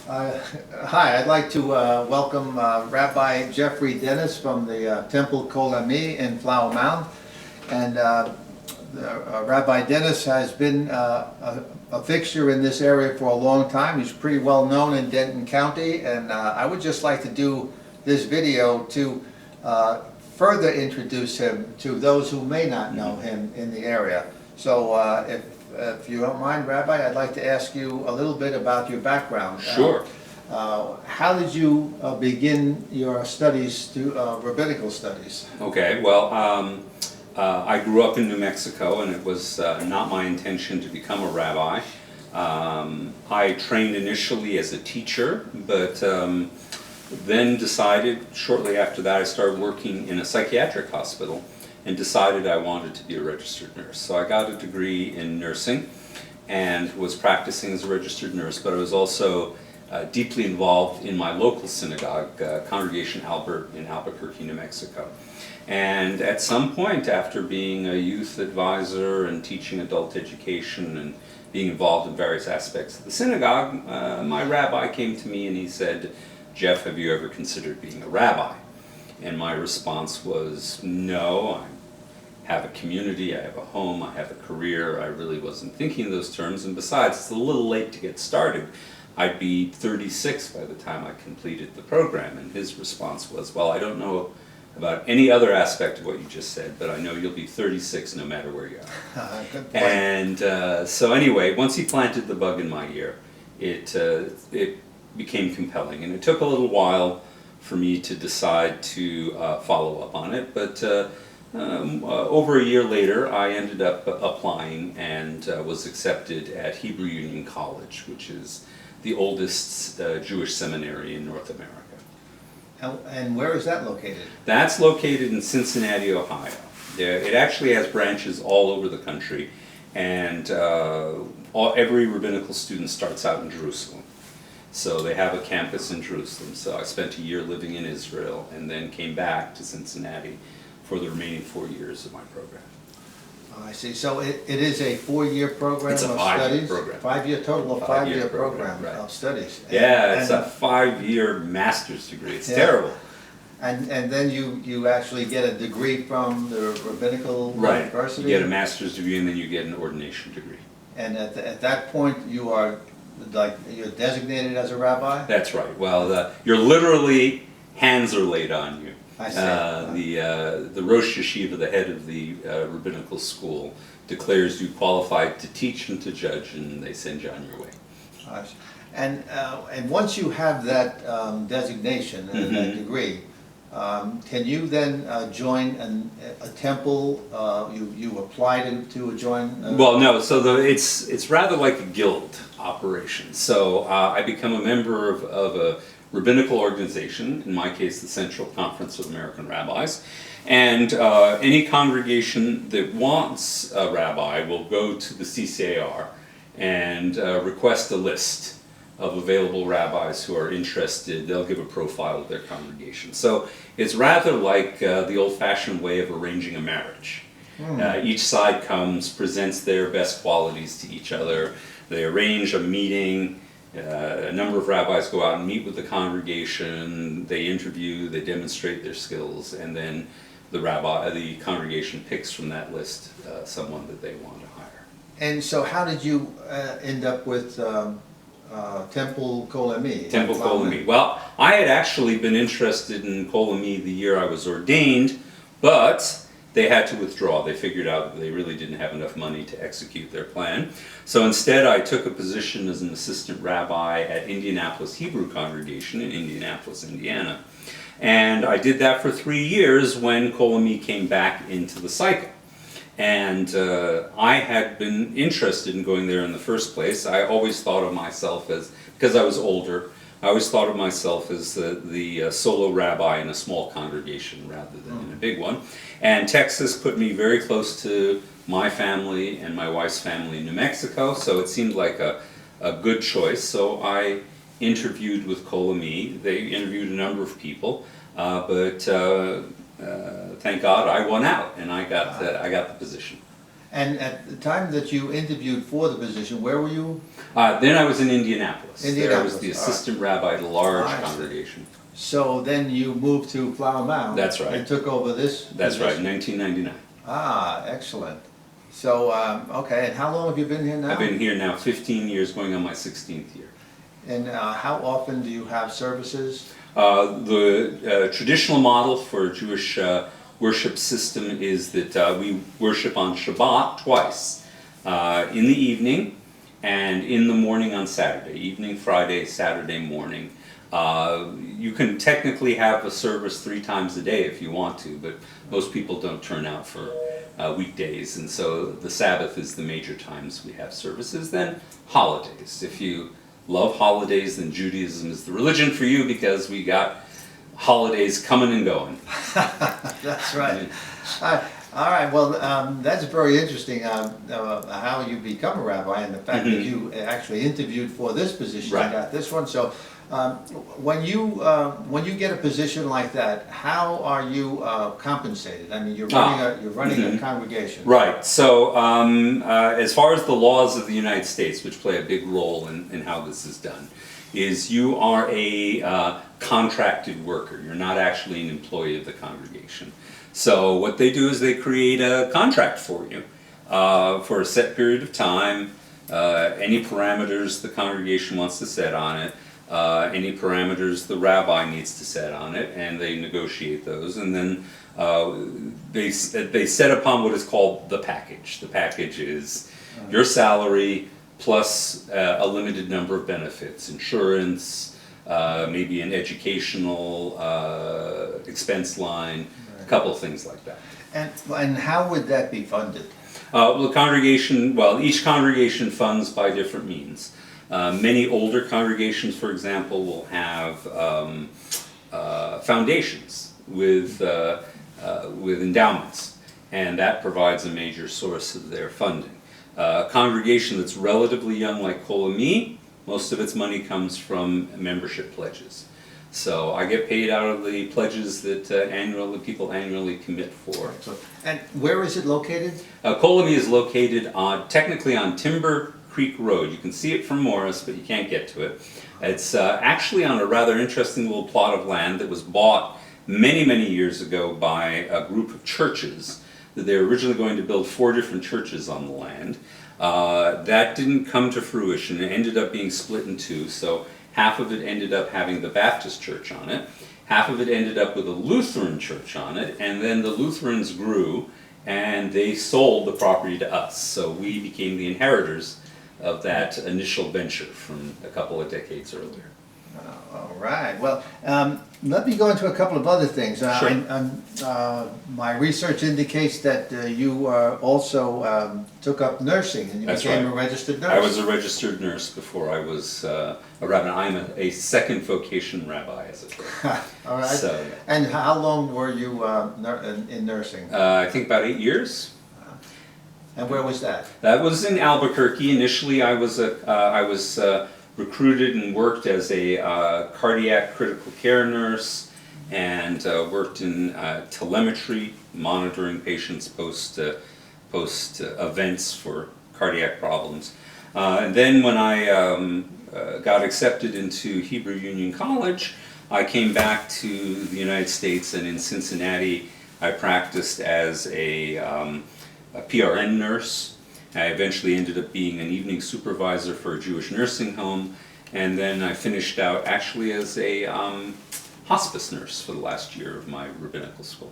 Uh, Hi, I'd like to welcome Rabbi Jeoffrey Dennis from the Temple Kol Ami in Flower Mound. And Rabbi Dennis has been a fixture in this area for a long time. He's pretty well known in Denton County, and I would just like to do this video to further introduce him to those who may not know him in the area. So if you don't mind, Rabbi, I'd like to ask you a little bit about your background. Sure. How did you begin your studies, rabbinical studies? Okay, well, I grew up in New Mexico, and it was not my intention to become a rabbi. I trained initially as a teacher, but then decided, shortly after that, I started working in a psychiatric hospital and decided I wanted to be a registered nurse. So I got a degree in nursing and was practicing as a registered nurse, but I was also deeply involved in my local synagogue, Congregation Albert in Albuquerque, New Mexico. And at some point, after being a youth advisor and teaching adult education and being involved in various aspects of the synagogue, my rabbi came to me and he said, "Jeff, have you ever considered being a rabbi?" And my response was, no, I have a community, I have a home, I have a career. I really wasn't thinking in those terms, and besides, it's a little late to get started. I'd be 36 by the time I completed the program, and his response was, well, I don't know about any other aspect of what you just said, but I know you'll be 36 no matter where you are. Good point. And so anyway, once he planted the bug in my ear, it became compelling, and it took a little while for me to decide to follow up on it, but over a year later I ended up applying and was accepted at Hebrew Union College, which is the oldest Jewish seminary in North America. And where is that located? That's located in Cincinnati, Ohio. It actually has branches all over the country, and every rabbinical student starts out in Jerusalem. So they have a campus in Jerusalem. So I spent a year living in Israel and then came back to Cincinnati for the remaining 4 years of my program. Oh, I see. So it is a 4-year program It's a of 5-year studies? program. 5-year total of 5-year program right. of studies. Yeah, it's a 5-year master's degree. It's terrible. And then you actually get a degree from the rabbinical university? You get a master's degree and then you get an ordination degree. And at that point you are you're designated as a rabbi? That's right. Well, you're literally, hands are laid on you. I see. The Rosh Yeshiva, the head of the rabbinical school, declares you qualified to teach and to judge, and they send you on your way. I see. And once you have that designation and that degree, can you then join a temple? You apply to join? Well, no. So it's rather like a guild operation. So I become a member of a rabbinical organization, in my case the Central Conference of American Rabbis, and any congregation that wants a rabbi will go to the CCAR and request a list of available rabbis who are interested. They'll give a profile of their congregation. So it's rather like the old-fashioned way of arranging a marriage. Each side comes, presents their best qualities to each other. They arrange a meeting. A number of rabbis go out and meet with the congregation. They interview, they demonstrate their skills, and then the congregation picks from that list someone that they want to hire. And so how did you end up with Temple Kol Ami? Temple Kol Ami. Well, I had actually been interested in Kol Ami the year I was ordained, but they had to withdraw. They figured out that they really didn't have enough money to execute their plan. So instead I took a position as an assistant rabbi at Indianapolis Hebrew Congregation in Indianapolis, Indiana. And I did that for 3 years when Kol Ami came back into the cycle. And I had been interested in going there in the first place. I always thought of myself as, because I was older, I always thought of myself as the solo rabbi in a small congregation rather than in a big one. And Texas put me very close to my family and my wife's family in New Mexico, so it seemed like a good choice. So I interviewed with Kol Ami. They interviewed a number of people, but thank God I won out and I got the position. And at the time that you interviewed for the position, where were you? Then I was in Indianapolis. There I was Indianapolis, the all right. assistant rabbi at a large I see. congregation. So then you moved to Flower Mound. That's right. And took over this That's right, position. 1999. Ah, excellent. So, okay, and how long have you been here now? I've been here now 15 years, going on my 16th year. And how often do you have services? The traditional model for Jewish worship system is that we worship on Shabbat twice, in the evening and in the morning on Saturday, evening Friday, Saturday morning. You can technically have a service 3 times a day if you want to, but most people don't turn out for weekdays, and so the Sabbath is the major times we have services. Then holidays. If you love holidays, then Judaism is the religion for you, because we got holidays coming and going. That's right. All right, well, that's very interesting, how you become a rabbi, and the fact that you actually interviewed for this position. Right. I got this one. So when you get a position like that, how are you compensated? I mean, you're running a congregation. Right. So as far as the laws of the United States, which play a big role in how this is done, is you are a contracted worker. You're not actually an employee of the congregation. So what they do is they create a contract for you for a set period of time, any parameters the congregation wants to set on it, any parameters the rabbi needs to set on it, and they negotiate those, and then they set upon what is called the package. The package is your salary plus a limited number of benefits, insurance, maybe an educational expense line, a couple of things like that. And how would that be funded? Each congregation funds by different means. Many older congregations, for example, will have foundations with endowments, and that provides a major source of their funding. A congregation that's relatively young, like Kol Ami, most of its money comes from membership pledges. So I get paid out of the pledges that people annually commit for. And where is it located? Kol Ami is located technically on Timber Creek Road. You can see it from Morris, but you can't get to it. It's actually on a rather interesting little plot of land that was bought many, many years ago by a group of churches. That they were originally going to build 4 different churches on the land. That didn't come to fruition. It ended up being split in 2. So half of it ended up having the Baptist church on it. Half of it ended up with a Lutheran church on it. And then the Lutherans grew and they sold the property to us. So we became the inheritors of that initial venture from a couple of decades earlier. All right. Well, let me go into a couple of other things. Sure. My research indicates that you also took up nursing, and you That's became right. a registered nurse. I was a registered nurse before I was a rabbi. I'm a second vocation rabbi, as it were. All right. So, And how long were you in nursing? I think about 8 years. And where was that? That was in Albuquerque. Initially, I was recruited and worked as a cardiac critical care nurse, and worked in telemetry, monitoring patients post events for cardiac problems. And then when I got accepted into Hebrew Union College, I came back to the United States, and in Cincinnati I practiced as a PRN nurse. I eventually ended up being an evening supervisor for a Jewish nursing home, and then I finished out actually as a hospice nurse for the last year of my rabbinical school.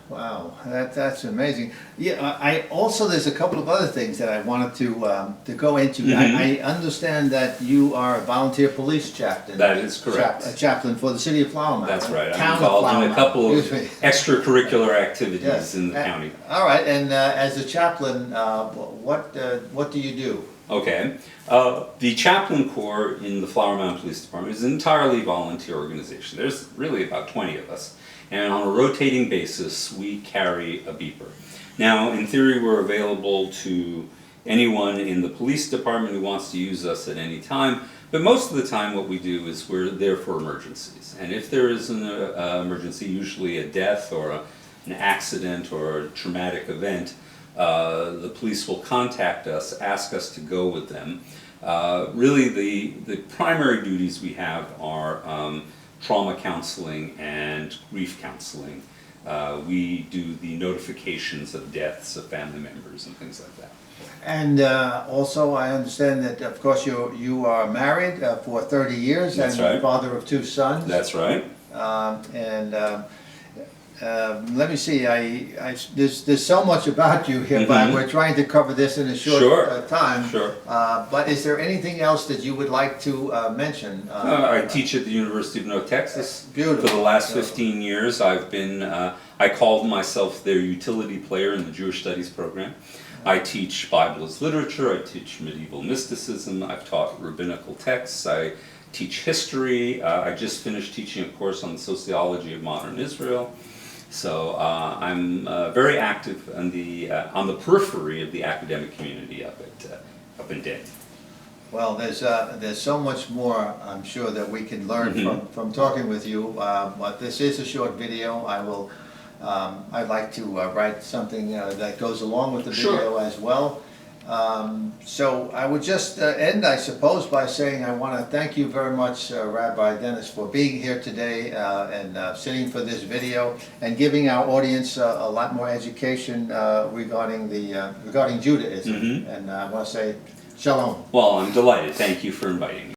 Wow, that's amazing. Yeah, I also, there's a couple of other things that I wanted to go into. I understand that you are a volunteer police chaplain. That is correct. A chaplain for the city of Flower Mound. That's right. Town I'm of involved Flower in a Mound. couple of Excuse me. extracurricular activities Yes. in the county. All right, and as a chaplain, what do you do? Okay. The chaplain corps in the Flower Mound Police Department is an entirely volunteer organization. There's really about 20 of us. And on a rotating basis, we carry a beeper. Now, in theory, we're available to anyone in the police department who wants to use us at any time. But most of the time, what we do is we're there for emergencies. And if there is an emergency, usually a death or an accident or a traumatic event, the police will contact us, ask us to go with them. Really, the primary duties we have are trauma counseling and grief counseling. We do the notifications of deaths of family members and things like that. And also, I understand that, of course, you are married for 30 years. That's and right. Father of 2 sons. That's right. Let me see. There's so much about you here, but we're trying to cover this in a short time. Sure. But is there anything else that you would like to mention? I teach at the University of North Texas. Beautiful. For the last 15 years, I've been. I called myself their utility player in the Jewish Studies program. I teach Bible as literature. I teach medieval mysticism. I've taught rabbinical texts. I teach history. I just finished teaching a course on the sociology of modern Israel. So I'm very active on the periphery of the academic community up in Denton. Well, there's so much more, I'm sure, that we can learn from talking with you. But this is a short video. I'd like to write something that goes along with the video as well. So I would just end, I suppose, by saying I want to thank you very much, Rabbi Dennis, for being here today and sitting for this video and giving our audience a lot more education regarding Judaism. And I want to say shalom. Well, I'm delighted. Thank you for inviting me.